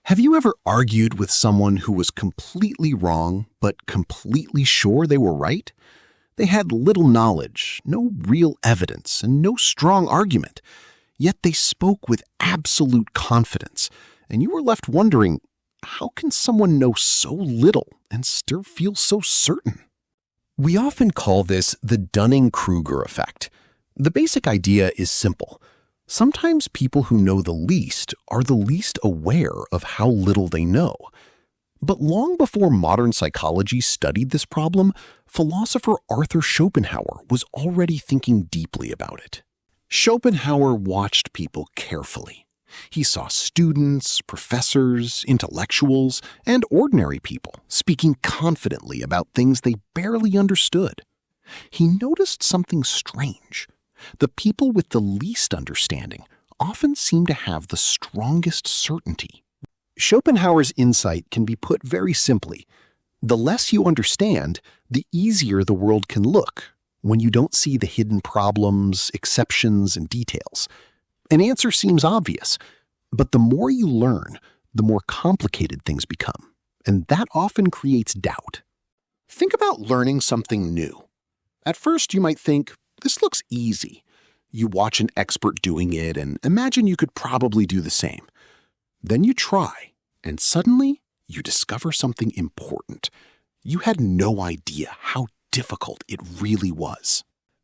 Have you ever argued with someone who was completely wrong, but completely sure they were right? They had little knowledge, no real evidence, and no strong argument. Yet they spoke with absolute confidence, and you were left wondering, how can someone know so little and still feel so certain? We often call this the Dunning-Kruger effect. The basic idea is simple. Sometimes people who know the least are the least aware of how little they know. But long before modern psychology studied this problem, philosopher Arthur Schopenhauer was already thinking deeply about it. Schopenhauer watched people carefully. He saw students, professors, intellectuals, and ordinary people speaking confidently about things they barely understood. He noticed something strange. The people with the least understanding often seem to have the strongest certainty. Schopenhauer's insight can be put very simply. The less you understand, the easier the world can look when you don't see the hidden problems, exceptions, and details. An answer seems obvious, but the more you learn, the more complicated things become, and that often creates doubt. Think about learning something new. At first, you might think, this looks easy. You watch an expert doing it and imagine you could probably do the same. Then you try, and suddenly you discover something important. You had no idea how difficult it really was.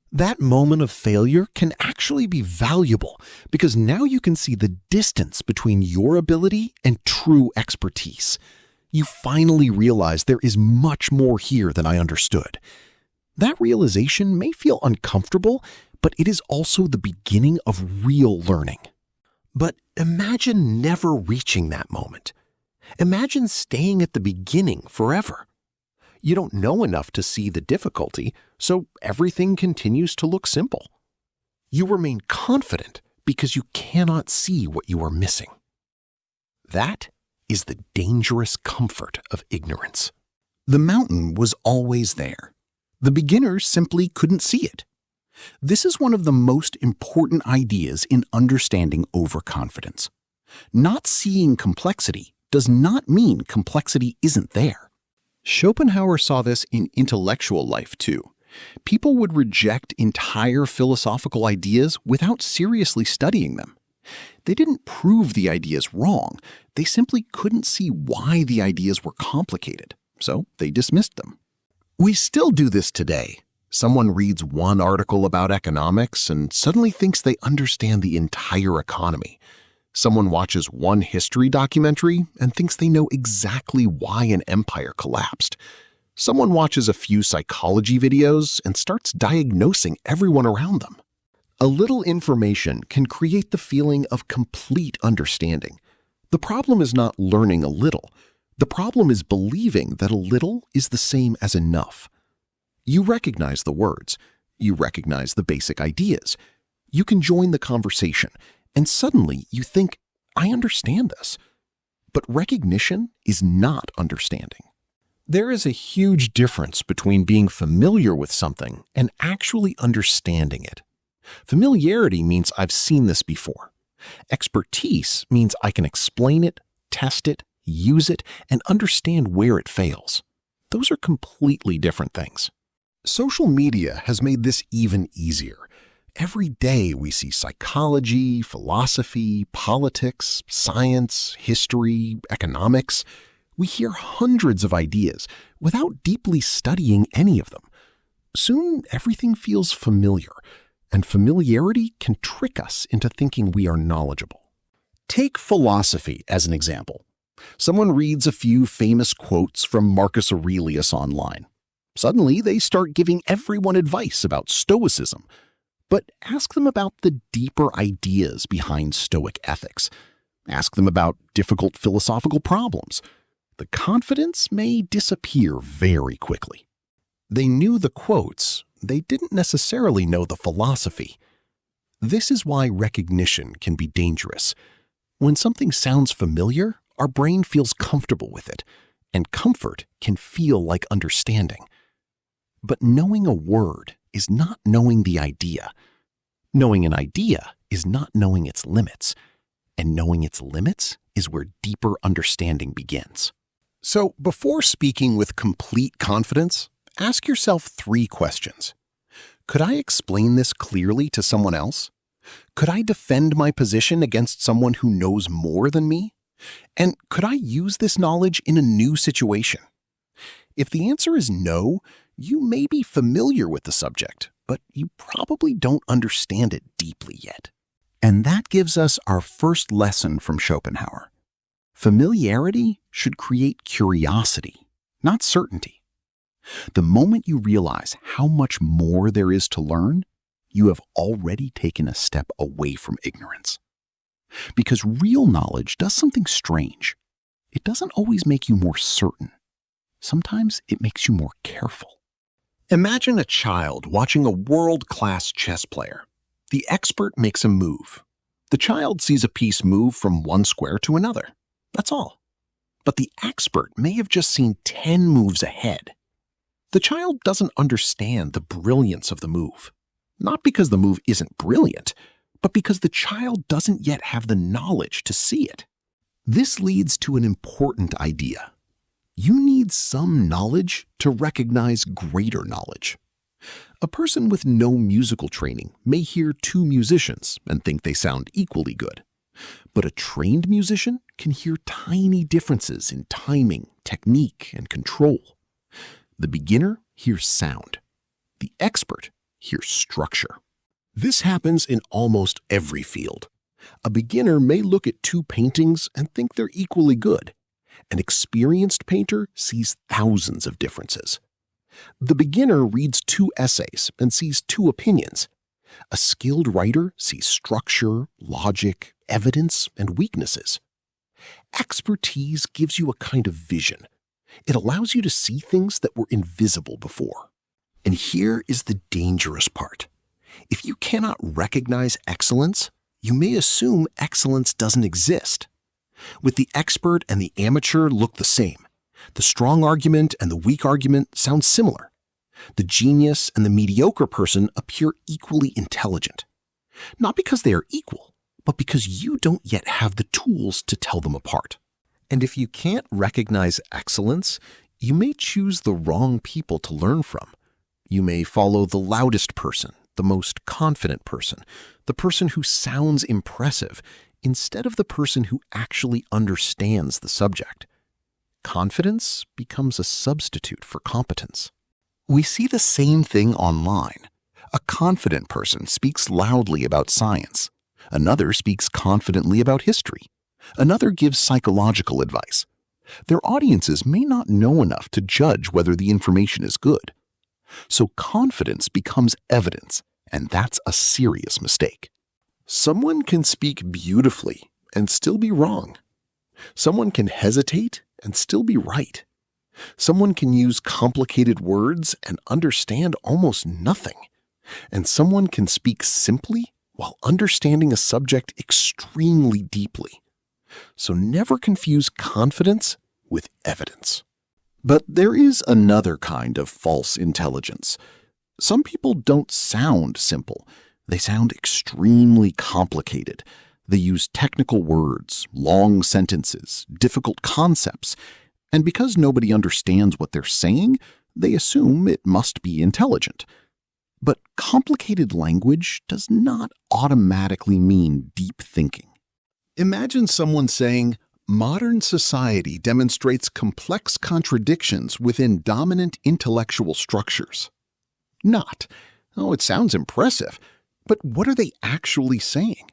That moment of failure can actually be valuable because now you can see the distance between your ability and true expertise. You finally realize there is much more here than I understood. That realization may feel uncomfortable, but it is also the beginning of real learning. But imagine never reaching that moment. Imagine staying at the beginning forever. You don't know enough to see the difficulty, so everything continues to look simple. You remain confident because you cannot see what you are missing. That is the dangerous comfort of ignorance. The mountain was always there. The beginners simply couldn't see it. This is one of the most important ideas in understanding overconfidence. Not seeing complexity does not mean complexity isn't there. Schopenhauer saw this in intellectual life too. People would reject entire philosophical ideas without seriously studying them. They didn't prove the ideas wrong. They simply couldn't see why the ideas were complicated, so they dismissed them. We still do this today. Someone reads one article about economics and suddenly thinks they understand the entire economy. Someone watches one history documentary and thinks they know exactly why an empire collapsed. Someone watches a few psychology videos and starts diagnosing everyone around them. A little information can create the feeling of complete understanding. The problem is not learning a little. The problem is believing that a little is the same as enough. You recognize the words. You recognize the basic ideas. You can join the conversation, and suddenly you think, I understand this. But recognition is not understanding. There is a huge difference between being familiar with something and actually understanding it. Familiarity means I've seen this before. Expertise means I can explain it, test it, use it, and understand where it fails. Those are completely different things. Social media has made this even easier. Every day we see psychology, philosophy, politics, science, history, economics. We hear hundreds of ideas without deeply studying any of them. Soon everything feels familiar, and familiarity can trick us into thinking we are knowledgeable. Take philosophy as an example. Someone reads a few famous quotes from Marcus Aurelius online. Suddenly, they start giving everyone advice about Stoicism. But ask them about the deeper ideas behind Stoic ethics. Ask them about difficult philosophical problems. The confidence may disappear very quickly. They knew the quotes, they didn't necessarily know the philosophy. This is why recognition can be dangerous. When something sounds familiar, our brain feels comfortable with it, and comfort can feel like understanding. But knowing a word is not knowing the idea. Knowing an idea is not knowing its limits. And knowing its limits is where deeper understanding begins. So before speaking with complete confidence, ask yourself 3 questions. Could I explain this clearly to someone else? Could I defend my position against someone who knows more than me? And could I use this knowledge in a new situation? If the answer is no, you may be familiar with the subject, but you probably don't understand it deeply yet. And that gives us our first lesson from Schopenhauer. Familiarity should create curiosity, not certainty. The moment you realize how much more there is to learn, you have already taken a step away from ignorance. Because real knowledge does something strange. It doesn't always make you more certain. Sometimes it makes you more careful. Imagine a child watching a world-class chess player. The expert makes a move. The child sees a piece move from one square to another. That's all. But the expert may have just seen 10 moves ahead. The child doesn't understand the brilliance of the move. Not because the move isn't brilliant, but because the child doesn't yet have the knowledge to see it. This leads to an important idea. You need some knowledge to recognize greater knowledge. A person with no musical training may hear 2 musicians and think they sound equally good. But a trained musician can hear tiny differences in timing, technique, and control. The beginner hears sound. The expert hears structure. This happens in almost every field. A beginner may look at 2 paintings and think they're equally good. An experienced painter sees thousands of differences. The beginner reads 2 essays and sees 2 opinions. A skilled writer sees structure, logic, evidence, and weaknesses. Expertise gives you a kind of vision. It allows you to see things that were invisible before. And here is the dangerous part. If you cannot recognize excellence, you may assume excellence doesn't exist. With the expert and the amateur look the same. The strong argument and the weak argument sound similar. The genius and the mediocre person appear equally intelligent. Not because they are equal, but because you don't yet have the tools to tell them apart. And if you can't recognize excellence, you may choose the wrong people to learn from. You may follow the loudest person, the most confident person, the person who sounds impressive, instead of the person who actually understands the subject. Confidence becomes a substitute for competence. We see the same thing online. A confident person speaks loudly about science. Another speaks confidently about history. Another gives psychological advice. Their audiences may not know enough to judge whether the information is good. So confidence becomes evidence, and that's a serious mistake. Someone can speak beautifully and still be wrong. Someone can hesitate and still be right. Someone can use complicated words and understand almost nothing. And someone can speak simply while understanding a subject extremely deeply. So never confuse confidence with evidence. But there is another kind of false intelligence. Some people don't sound simple. They sound extremely complicated. They use technical words, long sentences, difficult concepts, and because nobody understands what they're saying, they assume it must be intelligent. But complicated language does not automatically mean deep thinking. Imagine someone saying, "Modern society demonstrates complex contradictions within dominant intellectual structures." Not, "Oh, it sounds impressive," but what are they actually saying?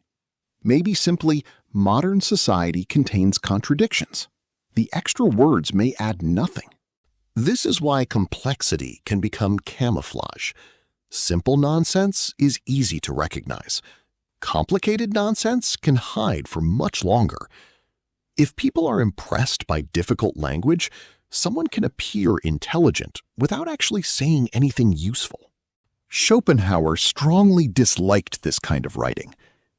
Maybe simply, modern society contains contradictions. The extra words may add nothing. This is why complexity can become camouflage. Simple nonsense is easy to recognize. Complicated nonsense can hide for much longer. If people are impressed by difficult language, someone can appear intelligent without actually saying anything useful. Schopenhauer strongly disliked this kind of writing.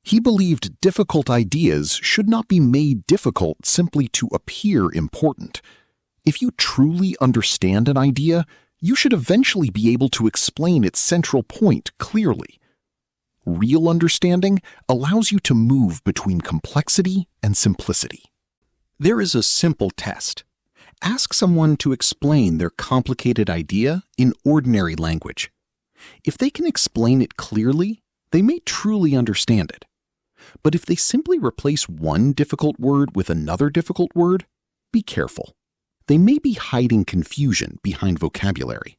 He believed difficult ideas should not be made difficult simply to appear important. If you truly understand an idea, you should eventually be able to explain its central point clearly. Real understanding allows you to move between complexity and simplicity. There is a simple test. Ask someone to explain their complicated idea in ordinary language. If they can explain it clearly, they may truly understand it. But if they simply replace one difficult word with another difficult word, be careful. They may be hiding confusion behind vocabulary.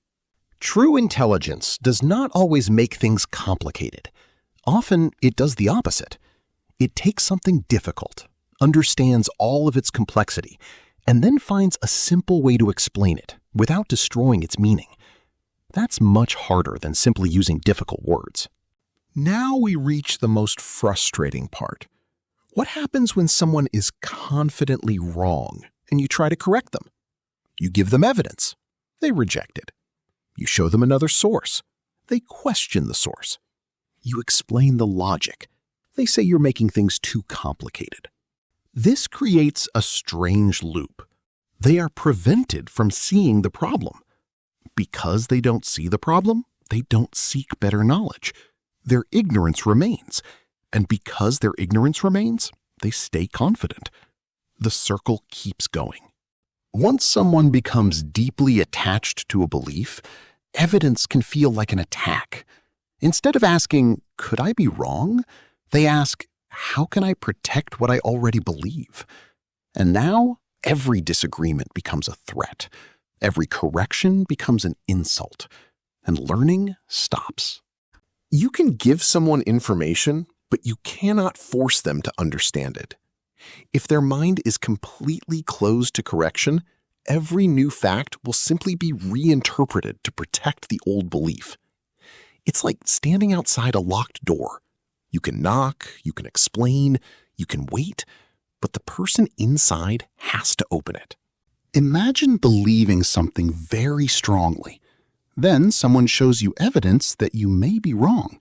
True intelligence does not always make things complicated. Often, it does the opposite. It takes something difficult, understands all of its complexity, and then finds a simple way to explain it without destroying its meaning. That's much harder than simply using difficult words. Now we reach the most frustrating part. What happens when someone is confidently wrong and you try to correct them? You give them evidence. They reject it. You show them another source. They question the source. You explain the logic. They say you're making things too complicated. This creates a strange loop. They are prevented from seeing the problem. Because they don't see the problem, they don't seek better knowledge. Their ignorance remains. And because their ignorance remains, they stay confident. The circle keeps going. Once someone becomes deeply attached to a belief, evidence can feel like an attack. Instead of asking, "Could I be wrong?" they ask, "How can I protect what I already believe?" And now, every disagreement becomes a threat. Every correction becomes an insult. And learning stops. You can give someone information, but you cannot force them to understand it. If their mind is completely closed to correction, every new fact will simply be reinterpreted to protect the old belief. It's like standing outside a locked door. You can knock, you can explain, you can wait, but the person inside has to open it. Imagine believing something very strongly. Then someone shows you evidence that you may be wrong.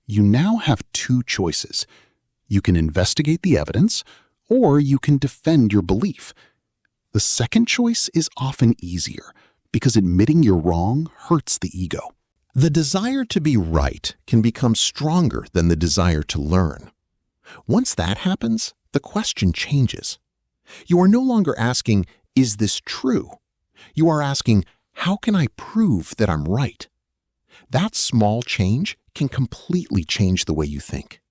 You now have two choices. You can investigate the evidence, or you can defend your belief. The second choice is often easier, because admitting you're wrong hurts the ego. The desire to be right can become stronger than the desire to learn. Once that happens, the question changes. You are no longer asking, "Is this true?" You are asking, "How can I prove that I'm right?" That small change can completely change the way you think.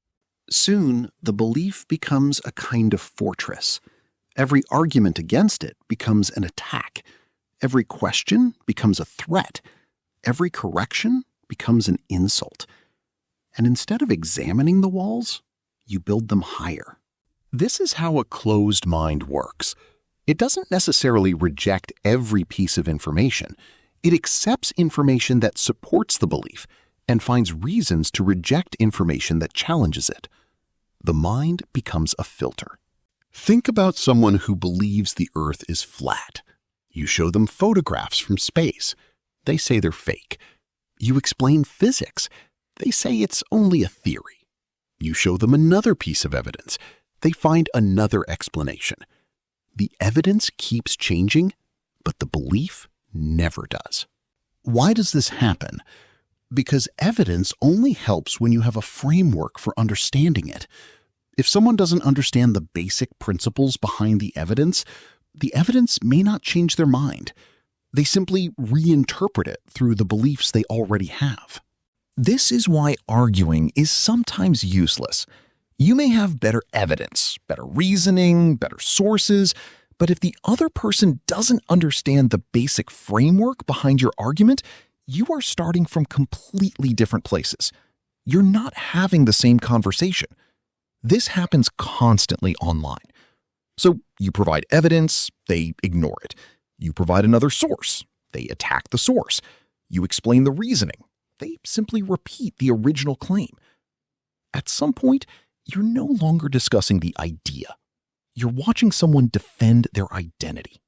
Soon, the belief becomes a kind of fortress. Every argument against it becomes an attack. Every question becomes a threat. Every correction becomes an insult. And instead of examining the walls, you build them higher. This is how a closed mind works. It doesn't necessarily reject every piece of information. It accepts information that supports the belief and finds reasons to reject information that challenges it. The mind becomes a filter. Think about someone who believes the Earth is flat. You show them photographs from space. They say they're fake. You explain physics. They say it's only a theory. You show them another piece of evidence. They find another explanation. The evidence keeps changing, but the belief never does. Why does this happen? Because evidence only helps when you have a framework for understanding it. If someone doesn't understand the basic principles behind the evidence may not change their mind. They simply reinterpret it through the beliefs they already have. This is why arguing is sometimes useless. You may have better evidence, better reasoning, better sources, but if the other person doesn't understand the basic framework behind your argument, you are starting from completely different places. You're not having the same conversation. This happens constantly online. So you provide evidence, they ignore it. You provide another source, they attack the source. You explain the reasoning, they simply repeat the original claim. At some point, you're no longer discussing the idea. You're watching someone defend their identity.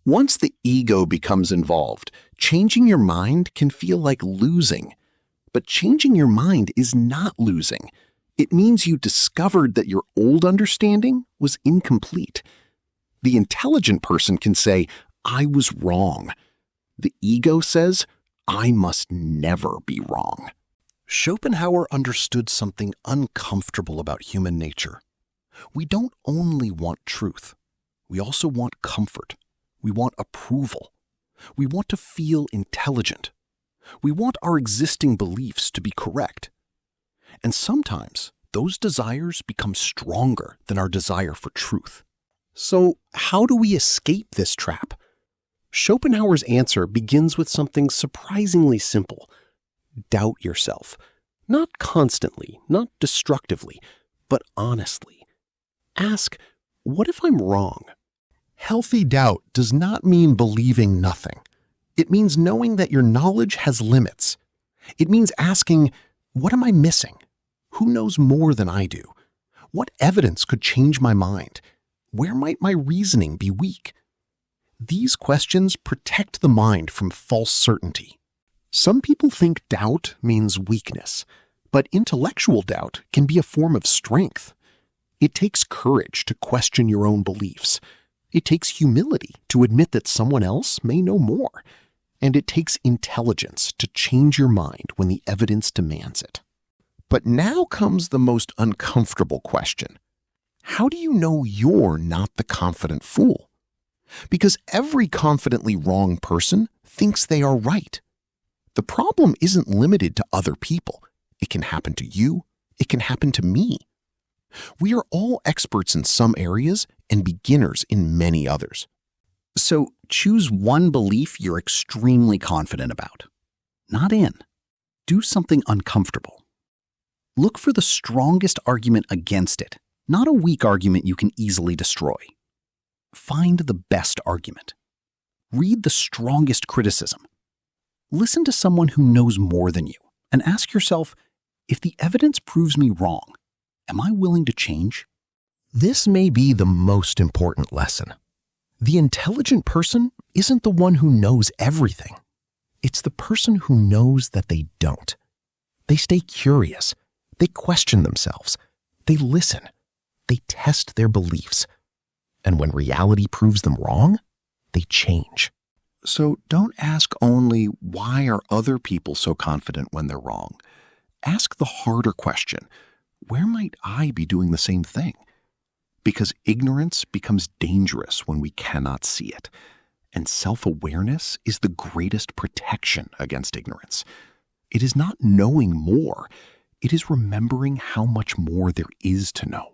Once the ego becomes involved, changing your mind can feel like losing. But changing your mind is not losing. It means you discovered that your old understanding was incomplete. The intelligent person can say, "I was wrong." The ego says, "I must never be wrong." Schopenhauer understood something uncomfortable about human nature. We don't only want truth. We also want comfort. We want approval. We want to feel intelligent. We want our existing beliefs to be correct. And sometimes those desires become stronger than our desire for truth. So, how do we escape this trap? Schopenhauer's answer begins with something surprisingly simple. Doubt yourself. Not constantly, not destructively, but honestly. Ask, what if I'm wrong? Healthy doubt does not mean believing nothing. It means knowing that your knowledge has limits. It means asking, what am I missing? Who knows more than I do? What evidence could change my mind? Where might my reasoning be weak? These questions protect the mind from false certainty. Some people think doubt means weakness, but intellectual doubt can be a form of strength. It takes courage to question your own beliefs. It takes humility to admit that someone else may know more. And it takes intelligence to change your mind when the evidence demands it. But now comes the most uncomfortable question. How do you know you're not the confident fool? Because every confidently wrong person thinks they are right. The problem isn't limited to other people. It can happen to you. It can happen to me. We are all experts in some areas and beginners in many others. So choose one belief you're extremely confident about. Not in. Do something uncomfortable. Look for the strongest argument against it, not a weak argument you can easily destroy. Find the best argument. Read the strongest criticism. Listen to someone who knows more than you and ask yourself, if the evidence proves me wrong, am I willing to change? This may be the most important lesson. The intelligent person isn't the one who knows everything. It's the person who knows that they don't. They stay curious. They question themselves. They listen. They test their beliefs. And when reality proves them wrong, they change. So don't ask only, why are other people so confident when they're wrong? Ask the harder question, where might I be doing the same thing? Because ignorance becomes dangerous when we cannot see it. And self-awareness is the greatest protection against ignorance. It is not knowing more. It is remembering how much more there is to know.